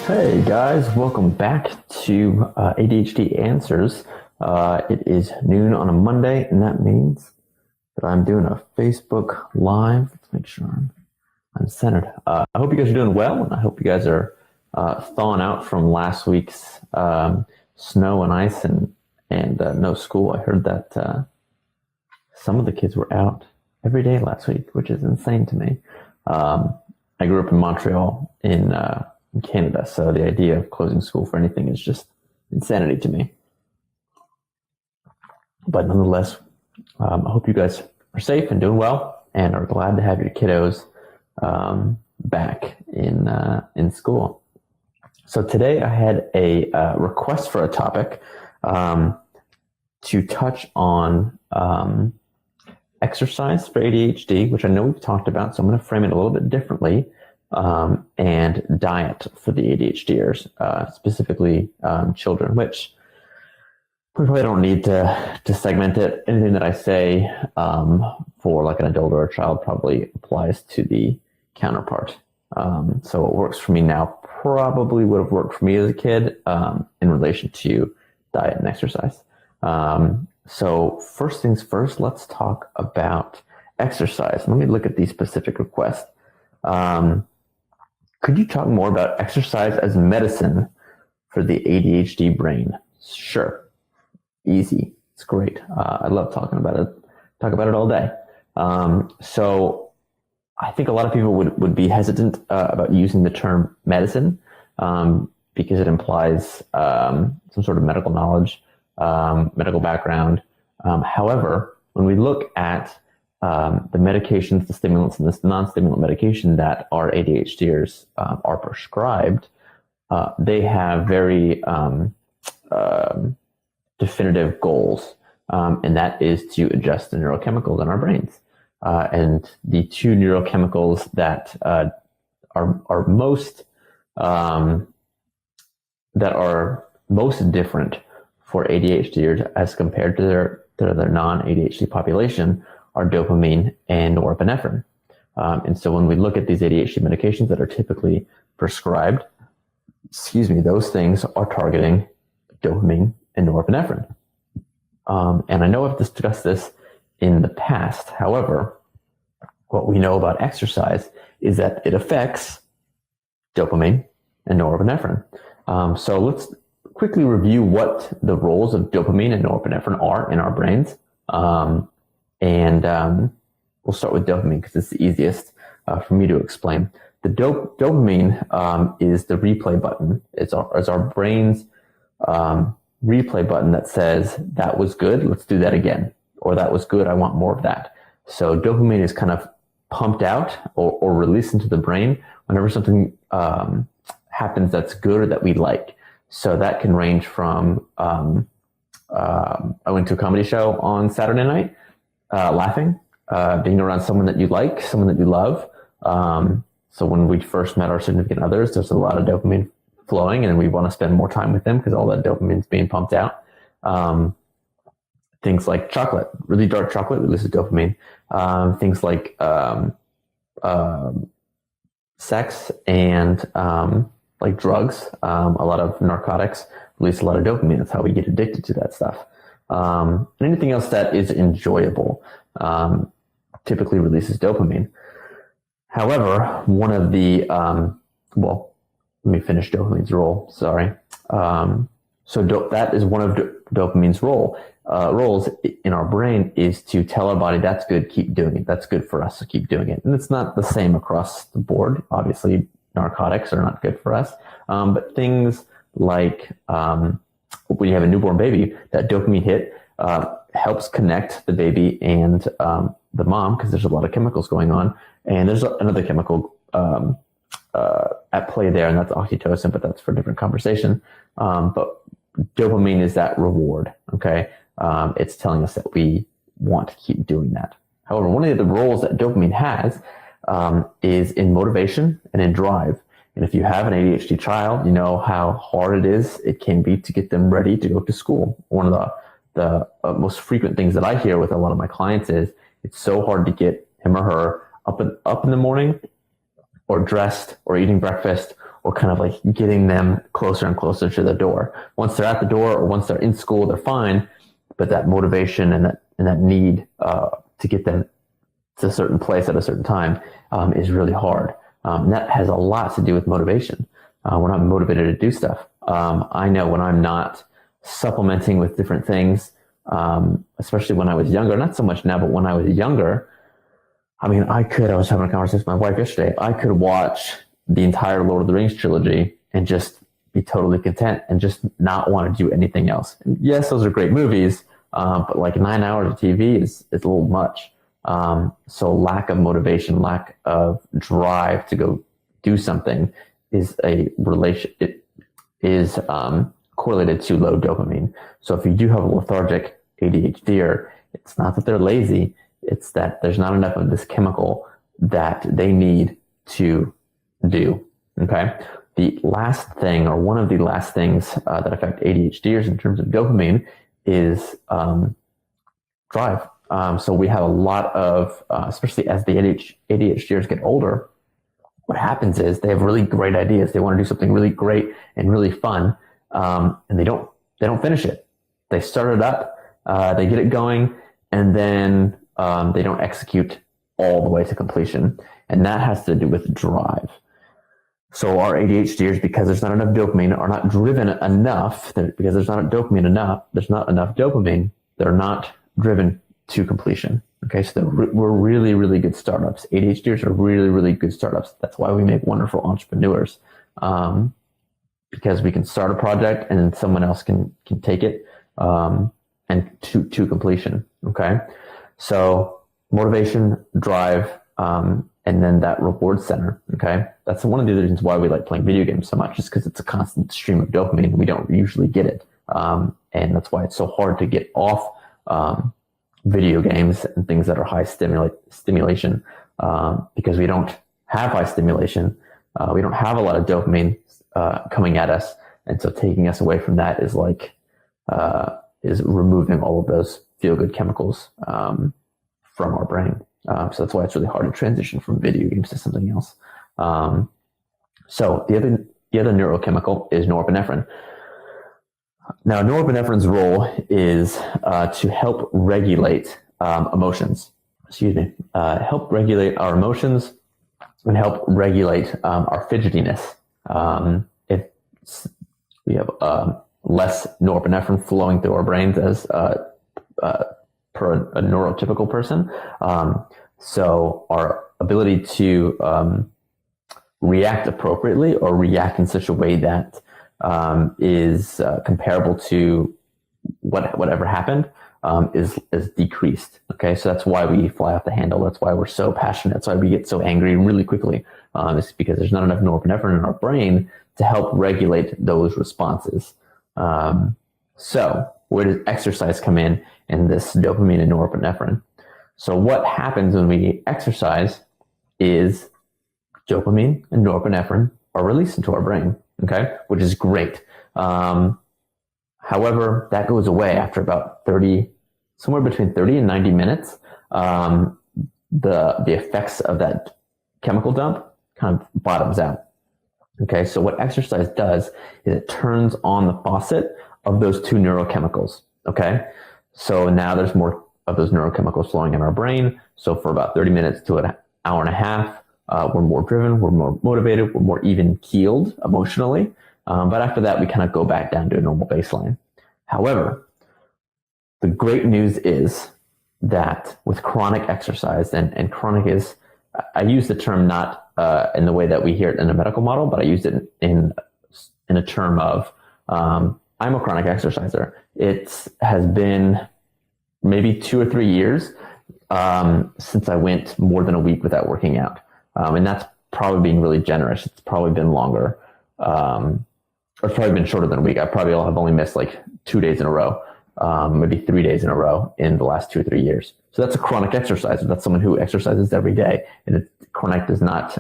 Hey guys, welcome back to ADHD Answers. It is noon on a Monday, and that means that I'm doing a Facebook Live. Let's make sure I'm centered. I hope you guys are doing well, and I hope you guys are thawing out from last week's snow and ice and no school. I heard that some of the kids were out every day last week, which is insane to me. I grew up in Montreal in Canada, so the idea of closing school for anything is just insanity to me. But nonetheless, I hope you guys are safe and doing well, and are glad to have your kiddos back in school. So today I had a request for a topic to touch on exercise for ADHD, which I know we've talked about, so I'm going to frame it a little bit differently. And diet for the ADHDers, specifically children, which we probably don't need to segment it. Anything that I say for like an adult or a child probably applies to the counterpart. So what works for me now probably would have worked for me as a kid in relation to diet and exercise. So first things first, let's talk about exercise. Let me look at these specific requests. Could you talk more about exercise as medicine for the ADHD brain? Sure. Easy. It's great. I love talking about it. Talk about it all day. So I think a lot of people would be hesitant about using the term medicine because it implies some sort of medical knowledge, medical background. However, when we look at the medications, the stimulants, and this non-stimulant medication that our ADHDers are prescribed, they have very definitive goals, and that is to adjust the neurochemicals in our brains. And the two neurochemicals that are most different for ADHDers as compared to their non-ADHD population are dopamine and norepinephrine. And so when we look at these ADHD medications that are typically prescribed, those things are targeting dopamine and norepinephrine. And I know I've discussed this in the past. However, what we know about exercise is that it affects dopamine and norepinephrine. So let's quickly review what the roles of dopamine and norepinephrine are in our brains. And we'll start with dopamine because it's the easiest for me to explain. The dopamine is the replay button. It's our brain's replay button that says, that was good, let's do that again. Or that was good, I want more of that. So dopamine is kind of pumped out or released into the brain whenever something happens that's good or that we like. So that can range from, I went to a comedy show on Saturday night, laughing, being around someone that you like, someone that you love. So when we first met our significant others, there's a lot of dopamine flowing and we want to spend more time with them because all that dopamine is being pumped out. Things like chocolate, really dark chocolate releases dopamine. Things like sex and like drugs, a lot of narcotics release a lot of dopamine. That's how we get addicted to that stuff. And anything else that is enjoyable typically releases dopamine. However, one of the, let me finish dopamine's role, sorry. So that is one of dopamine's roles in our brain is to tell our body, that's good, keep doing it. That's good for us, so keep doing it. And it's not the same across the board. Obviously, narcotics are not good for us. But things like when you have a newborn baby, that dopamine hit helps connect the baby and the mom because there's a lot of chemicals going on. And there's another chemical at play there, and that's oxytocin, but that's for a different conversation. But dopamine is that reward, okay? It's telling us that we want to keep doing that. However, one of the roles that dopamine has is in motivation and in drive. And if you have an ADHD child, you know how hard it can be to get them ready to go to school. One of the most frequent things that I hear with a lot of my clients is it's so hard to get him or her up in the morning or dressed or eating breakfast we're kind of like getting them closer and closer to the door. Once they're at the door or once they're in school, they're fine. But that motivation and that need to get them to a certain place at a certain time is really hard. And that has a lot to do with motivation. We're not motivated to do stuff. I know when I'm not supplementing with different things, especially when I was younger, not so much now, but when I was younger, I mean, I was having a conversation with my wife yesterday. I could watch the entire Lord of the Rings trilogy and just be totally content and just not want to do anything else. And yes, those are great movies, but like 9 hours of TV is a little much. So lack of motivation, lack of drive to go do something is correlated to low dopamine. So if you do have a lethargic ADHDer, it's not that they're lazy, it's that there's not enough of this chemical that they need to do. Okay. The last thing, or one of the last things that affect ADHDers in terms of dopamine is drive. So we have a lot of, especially as the ADHDers get older, what happens is they have really great ideas. They want to do something really great and really fun, and they don't finish it. They start it up, they get it going, and then they don't execute all the way to completion. And that has to do with drive. So our ADHDers, because there's not enough dopamine, are not driven enough. Because there's not enough dopamine, they're not driven to completion. Okay, so we're really, really good startups. ADHDers are really, really good startups. That's why we make wonderful entrepreneurs, because we can start a project and then someone else can take it and to completion. Okay, so motivation, drive, and then that reward center. Okay, that's one of the reasons why we like playing video games so much, is because it's a constant stream of dopamine. We don't usually get it, and that's why it's so hard to get off video games and things that are high stimulation, because we don't have high stimulation. We don't have a lot of dopamine coming at us, and so taking us away from that is is removing all of those feel-good chemicals from our brain. So that's why it's really hard to transition from video games to something else. So the other neurochemical is norepinephrine. Now, norepinephrine's role is to help regulate emotions. Help regulate our emotions and help regulate our fidgetiness. If we have less norepinephrine flowing through our brains as per a neurotypical person, so our ability to react appropriately or react in such a way that is comparable to whatever happened is decreased. Okay, so that's why we fly off the handle. That's why we're so passionate. That's why we get so angry really quickly. It's because there's not enough norepinephrine in our brain to help regulate those responses. So where does exercise come in this dopamine and norepinephrine? So what happens when we exercise is dopamine and norepinephrine are released into our brain. Okay, which is great. However, that goes away after about somewhere between 30 and 90 minutes. The effects of that chemical dump kind of bottoms out. Okay, so what exercise does is it turns on the faucet of those two neurochemicals. Okay, so now there's more of those neurochemicals flowing in our brain. So for about 30 minutes to an hour and a half, we're more driven, we're more motivated, we're more even keeled emotionally. But after that, we kind of go back down to a normal baseline. However, the great news is that with chronic exercise, and chronic is, I use the term not in the way that we hear it in a medical model, but I used it in a term of, I'm a chronic exerciser. It has been maybe 2 or 3 years since I went more than a week without working out. And that's probably being really generous. It's probably been longer, or it's probably been shorter than a week. I probably have only missed like 2 days in a row, maybe 3 days in a row in the last 2 or 3 years. So that's a chronic exerciser. That's someone who exercises every day. And chronic is not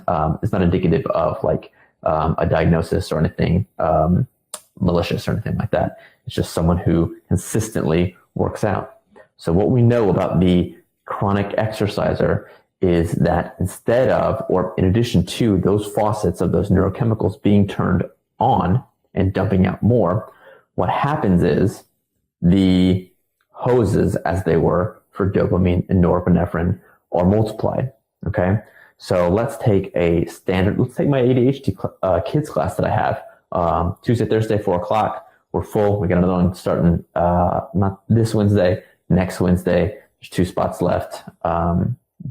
indicative of like a diagnosis or anything malicious or anything like that. It's just someone who consistently works out. So what we know about the chronic exerciser is that instead of, or in addition to those faucets of those neurochemicals being turned on and dumping out more, what happens is the hoses, as they were for dopamine and norepinephrine, are multiplied. Okay, so let's take my ADHD kids class that I have. Tuesday, Thursday, 4:00. We're full. We got another one starting not this Wednesday, next Wednesday. There's 2 spots left.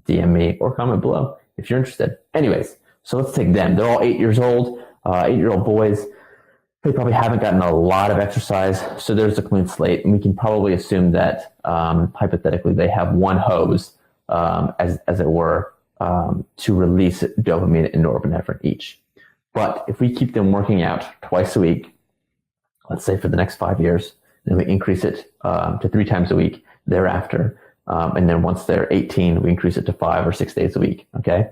DM me or comment below if you're interested. Anyways, so let's take them. They're all 8 years old, 8-year-old boys. They probably haven't gotten a lot of exercise, so there's a clean slate. And we can probably assume that hypothetically they have one hose, as it were, to release dopamine and norepinephrine each. But if we keep them working out twice a week, let's say for the next 5 years, then we increase it to 3 times a week thereafter. And then once they're 18, we increase it to 5 or 6 days a week. Okay.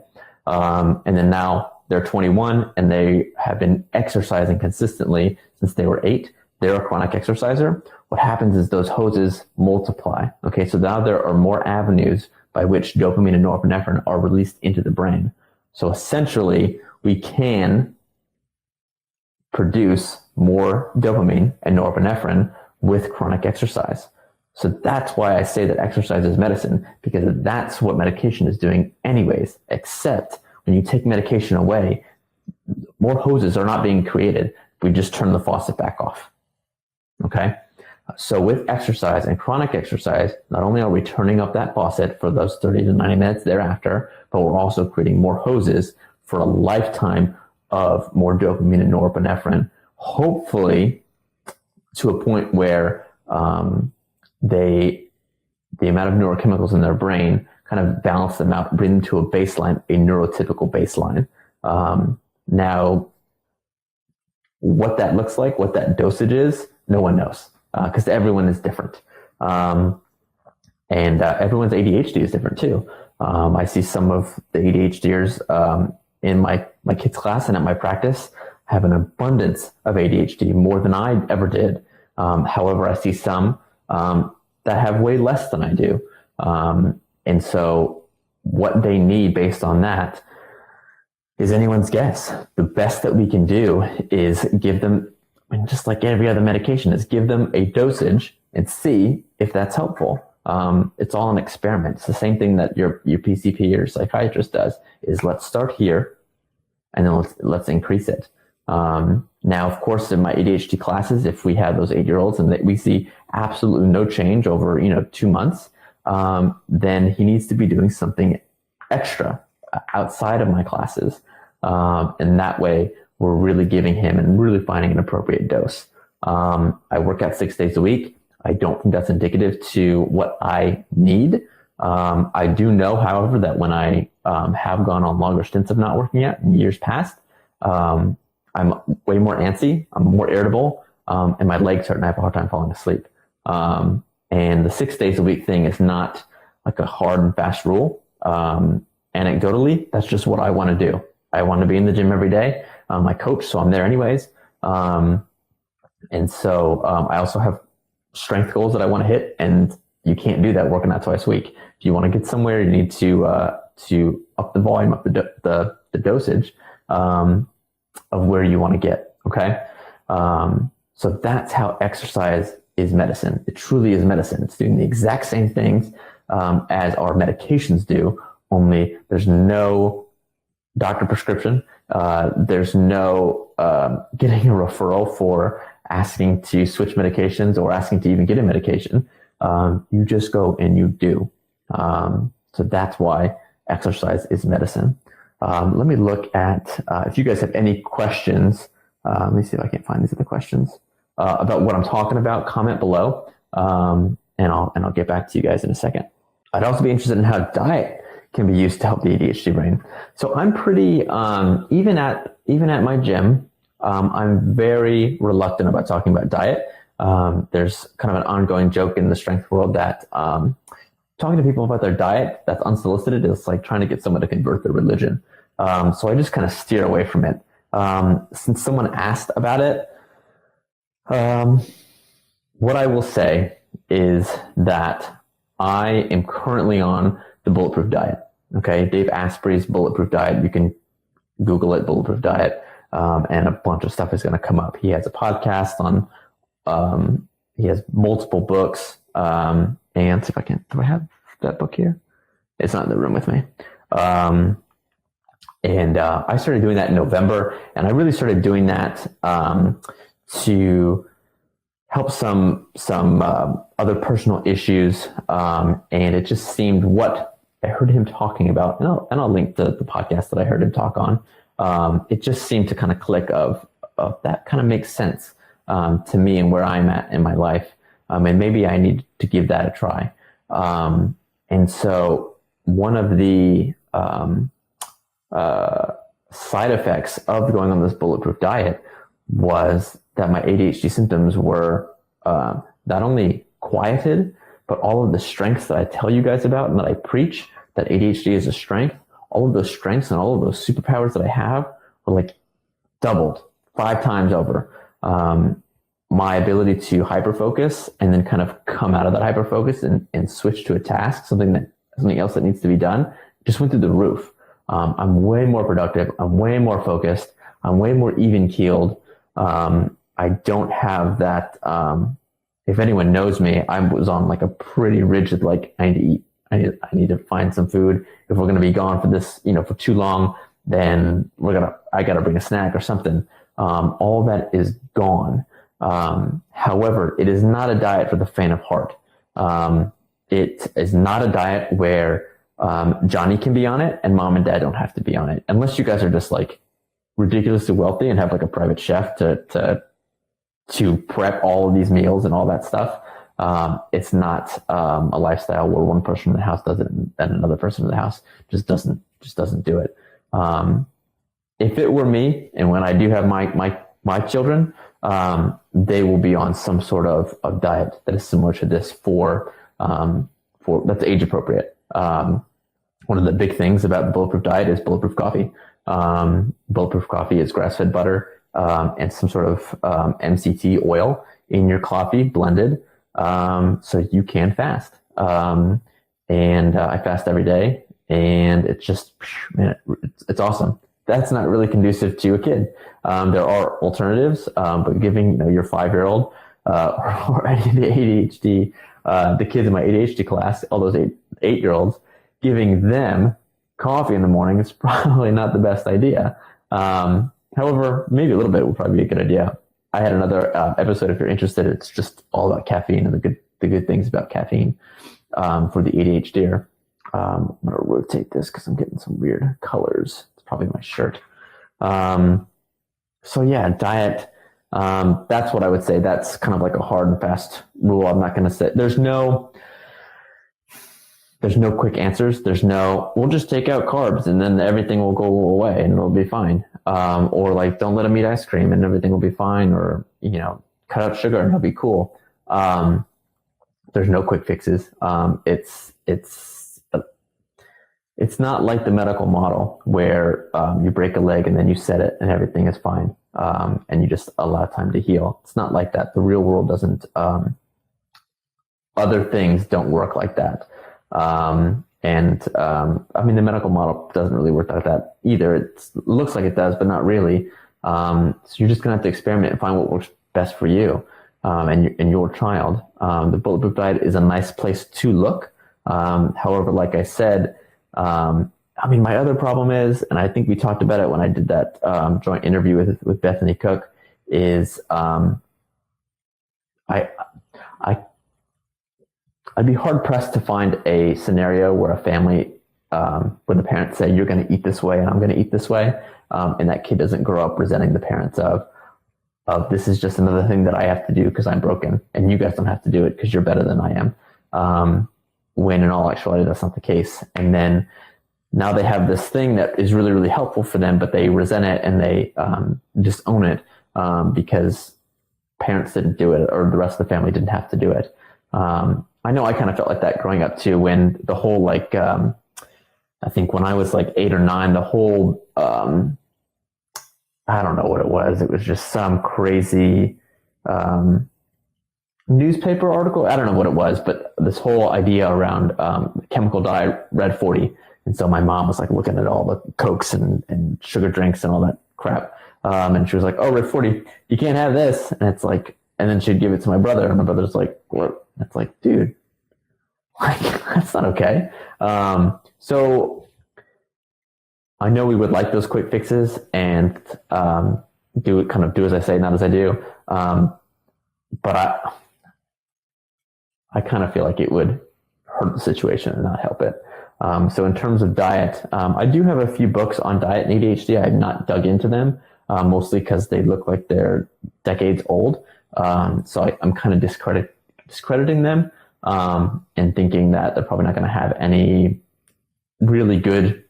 And then now they're 21 and they have been exercising consistently since they were 8. They're a chronic exerciser. What happens is those hoses multiply. Okay. So now there are more avenues by which dopamine and norepinephrine are released into the brain. So essentially we can produce more dopamine and norepinephrine with chronic exercise. So that's why I say that exercise is medicine, because that's what medication is doing anyways, except when you take medication away, more hoses are not being created. We just turn the faucet back off. Okay? So with exercise and chronic exercise, not only are we turning up that faucet for those 30 to 90 minutes thereafter, but we're also creating more hoses for a lifetime of more dopamine and norepinephrine, hopefully to a point where the amount of neurochemicals in their brain kind of balance them out, bring them to a baseline, a neurotypical baseline. Now, what that looks like, what that dosage is, no one knows, because everyone is different. And everyone's ADHD is different too. I see some of the ADHDers in my kids' class and at my practice have an abundance of ADHD, more than I ever did. However, I see some that have way less than I do. And so what they need based on that is anyone's guess. The best that we can do is give them, and just like every other medication, is give them a dosage and see if that's helpful. It's all an experiment. It's the same thing that your PCP or psychiatrist does, is let's start here and then let's increase it. Now, of course, in my ADHD classes, if we have those 8-year-olds and we see absolutely no change over 2 months, then he needs to be doing something extra outside of my classes. And that way we're really giving him and really finding an appropriate dose. I work out 6 days a week. I don't think that's indicative to what I need. I do know, however, that when I have gone on longer stints of not working out in years past, I'm way more antsy, I'm more irritable, and my legs hurt and I have a hard time falling asleep. And the 6 days a week thing is not like a hard and fast rule. Anecdotally, that's just what I want to do. I want to be in the gym every day. I coach, so I'm there anyways. And so I also have strength goals that I want to hit, and you can't do that working out twice a week. If you want to get somewhere, you need to up the volume, up the dosage of where you want to get. Okay. So that's how exercise is medicine. It truly is medicine. It's doing the exact same things as our medications do, only there's no doctor prescription. There's no getting a referral for asking to switch medications or asking to even get a medication. You just go and you do. So that's why exercise is medicine. Let me look at if you guys have any questions. Let me see if I can find these other questions about what I'm talking about. Comment below, and I'll get back to you guys in a second. I'd also be interested in how diet can be used to help the ADHD brain. So I'm pretty even at my gym, I'm very reluctant about talking about diet. There's kind of an ongoing joke in the strength world that talking to people about their diet that's unsolicited is like trying to get someone to convert their religion. So I just kind of steer away from it. Since someone asked about it, what I will say is that I am currently on the bulletproof diet. Okay, Dave Asprey's Bulletproof Diet. You can Google it, Bulletproof Diet, and a bunch of stuff is going to come up. He has a podcast on. He has multiple books. And see if I can. Do I have that book here? It's not in the room with me. And I started doing that in November, and I really started doing that to help some other personal issues, and it just seemed what I heard him talking about, and I'll link the podcast that I heard him talk on. It just seemed to kind of click of that kind of makes sense to me and where I'm at in my life, and maybe I need to give that a try. And so one of the side effects of going on this bulletproof diet was that my ADHD symptoms were not only quieted, but all of the strengths that I tell you guys about and that I preach that ADHD is a strength, all of those strengths and all of those superpowers that I have were like doubled 5 times over. My ability to hyperfocus and then kind of come out of that hyperfocus and switch to a task, something else that needs to be done, just went through the roof. I'm way more productive. I'm way more focused. I'm way more even keeled. I don't have that. If anyone knows me, I was on like a pretty rigid, like I need to eat. I need to find some food. If we're going to be gone for this, for too long, then I got to bring a snack or something. All that is gone. However, it is not a diet for the faint of heart. It is not a diet where Johnny can be on it and mom and dad don't have to be on it, unless you guys are just like ridiculously wealthy and have like a private chef to prep all of these meals and all that stuff. It's not a lifestyle where one person in the house does it and another person in the house just doesn't do it. If it were me, and when I do have my children, they will be on some sort of diet that is similar to this for that's age appropriate. One of the big things about the bulletproof diet is bulletproof coffee. Bulletproof coffee is grass-fed butter and some sort of MCT oil in your coffee blended, so you can fast. And I fast every day, and it's just, man, it's awesome. That's not really conducive to a kid. There are alternatives, but giving your 5-year-old or any of the ADHD, the kids in my ADHD class, all those 8-year-olds, giving them coffee in the morning is probably not the best idea. However, maybe a little bit would probably be a good idea. I had another episode, if you're interested. It's just all about caffeine and the good things about caffeine for the ADHDer. I'm going to rotate this because I'm getting some weird colors. It's probably my shirt. So yeah, diet. That's what I would say. That's kind of like a hard and fast rule. I'm not going to say there's no quick answers. We'll just take out carbs and then everything will go away and it'll be fine. Or like, don't let them eat ice cream and everything will be fine. Or, cut out sugar and it'll be cool. There's no quick fixes. It's not like the medical model where, you break a leg and then you set it and everything is fine. And you just allow time to heal. It's not like that. The real world doesn't, other things don't work like that. The medical model doesn't really work like that either. It looks like it does, but not really. So you're just gonna have to experiment and find what works best for you, and your child. The bulletproof diet is a nice place to look. However, like I said, my other problem is, and I think we talked about it when I did that joint interview with Bethany Cook, is I'd be hard pressed to find a scenario where a family, where the parents say, you're going to eat this way and I'm going to eat this way. And that kid doesn't grow up resenting the parents of this is just another thing that I have to do because I'm broken and you guys don't have to do it because you're better than I am. When in all actuality, that's not the case. And then now they have this thing that is really, really helpful for them, but they resent it and they disown it because parents didn't do it or the rest of the family didn't have to do it. I know I kind of felt like that growing up too, when the whole, I think when I was like 8 or 9, the whole, I don't know what it was. It was just some crazy, newspaper article. I don't know what it was, but this whole idea around, chemical dye, red 40, And so my mom was like looking at all the Cokes and sugar drinks and all that crap. And she was like, oh, Rick 40, you can't have this. And it's like, and then she'd give it to my brother, and my brother's like, what? It's like, dude, like, that's not okay. So I know we would like those quick fixes and do as I say, not as I do. But I kind of feel like it would hurt the situation and not help it. So in terms of diet, I do have a few books on diet and ADHD. I have not dug into them, mostly because they look like they're decades old. So I'm kind of discrediting them and thinking that they're probably not going to have any really good,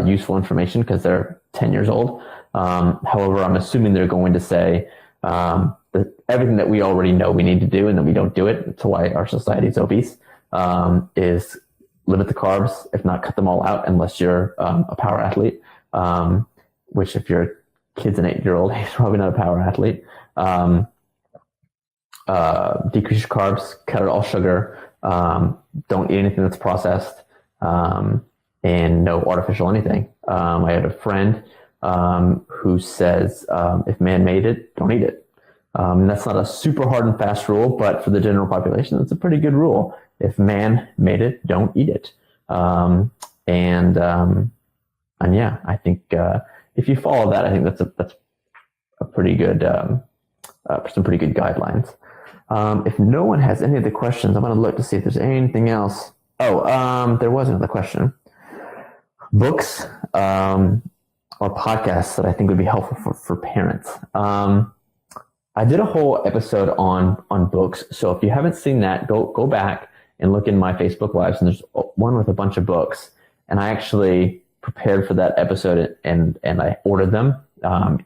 useful information because they're 10 years old. However, I'm assuming they're going to say that everything that we already know we need to do and that we don't do it. It's why our society is obese, is limit the carbs, if not cut them all out, unless you're a power athlete, which if your kid's an 8-year-old, he's probably not a power athlete. Decrease your carbs, cut out all sugar, don't eat anything that's processed, and no artificial anything. I had a friend who says, if man made it, don't eat it. And that's not a super hard and fast rule, but for the general population, that's a pretty good rule. If man made it, don't eat it. And yeah, I think if you follow that, I think that's a pretty good, some pretty good guidelines. If no one has any other questions, I'm going to look to see if there's anything else. Oh, there was another question. Books or podcasts that I think would be helpful for parents. I did a whole episode on books. So if you haven't seen that, go back and look in my Facebook Lives, and there's one with a bunch of books. And I actually prepared for that episode and I ordered them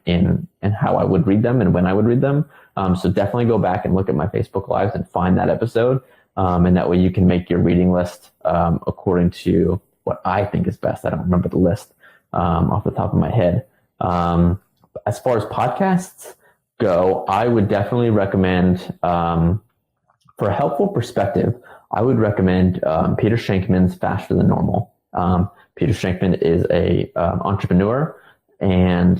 in how I would read them and when I would read them. So definitely go back and look at my Facebook Lives and find that episode. And that way you can make your reading list according to what I think is best. I don't remember the list off the top of my head. As far as podcasts go, I would definitely recommend, for a helpful perspective, I would recommend Peter Shankman's Faster Than Normal. Peter Shankman is a entrepreneur, and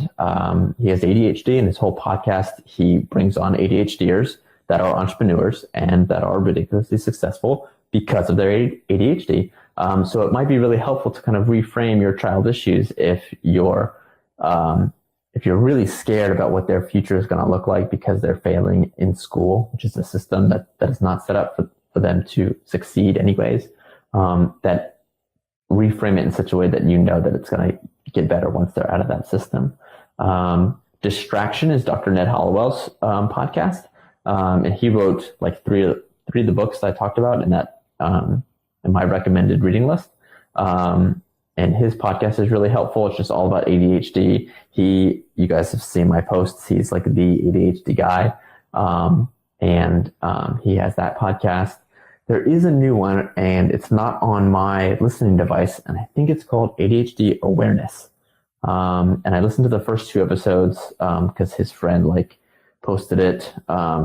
he has ADHD, and his whole podcast, he brings on ADHDers that are entrepreneurs and that are ridiculously successful because of their ADHD. So it might be really helpful to kind of reframe your child issues if you're really scared about what their future is going to look like because they're failing in school, which is a system that is not set up for them to succeed anyways, that reframe it in such a way that you know that it's going to get better once they're out of that system. Distraction is Dr. Ned Hollowell's podcast, and he wrote like three of the books that I talked about in that in my recommended reading list. And his podcast is really helpful. It's just all about ADHD. You guys have seen my posts. He's like the ADHD guy. And he has that podcast. There is a new one, and it's not on my listening device, and I think it's called ADHD Awareness. And I listened to the first 2 episodes because his friend like posted it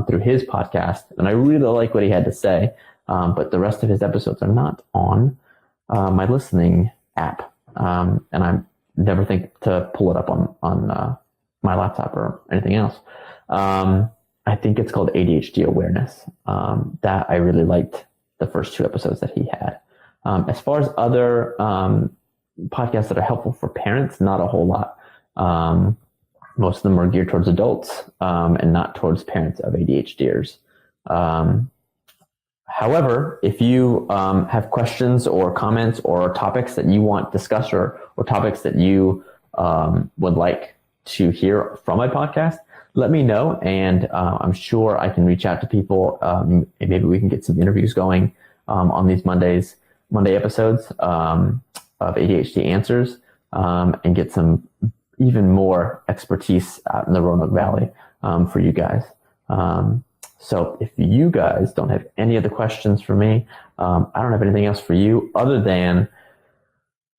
through his podcast, and I really like what he had to say. But the rest of his episodes are not on my listening app, and I never think to pull it up on my laptop or anything else. I think it's called ADHD Awareness. That I really liked the first 2 episodes that he had. As far as other podcasts that are helpful for parents, not a whole lot. Most of them are geared towards adults and not towards parents of ADHDers. However, if you have questions or comments or topics that you want discussed or topics that you would like to hear from my podcast, let me know, and I'm sure I can reach out to people. Maybe we can get some interviews going on these Monday episodes of ADHD Answers, and get some even more expertise out in the Roanoke Valley for you guys. So if you guys don't have any other questions for me, I don't have anything else for you other than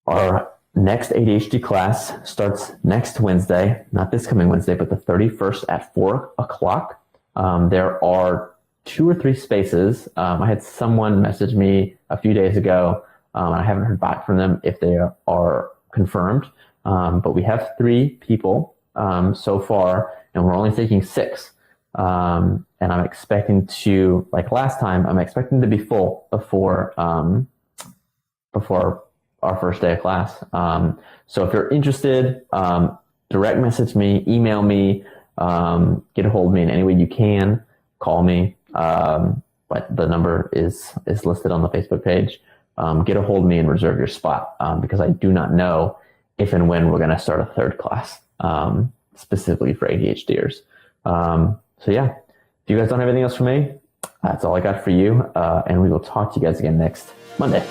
our next ADHD class starts next Wednesday, not this coming Wednesday, but the 31st at 4 o'clock. There are 2 or 3 spaces. I had someone message me a few days ago I haven't heard back from them if they are confirmed. But we have 3 people so far, and we're only taking 6. And I'm expecting to, like last time, I'm expecting to be full before our first day of class. So if you're interested, direct message me, email me, get a hold of me in any way you can, call me. But the number is listed on the Facebook page. Get a hold of me and reserve your spot, because I do not know if and when we're going to start a 3rd class, specifically for ADHDers. So yeah, if you guys don't have anything else for me, that's all I got for you. And we will talk to you guys again next Monday.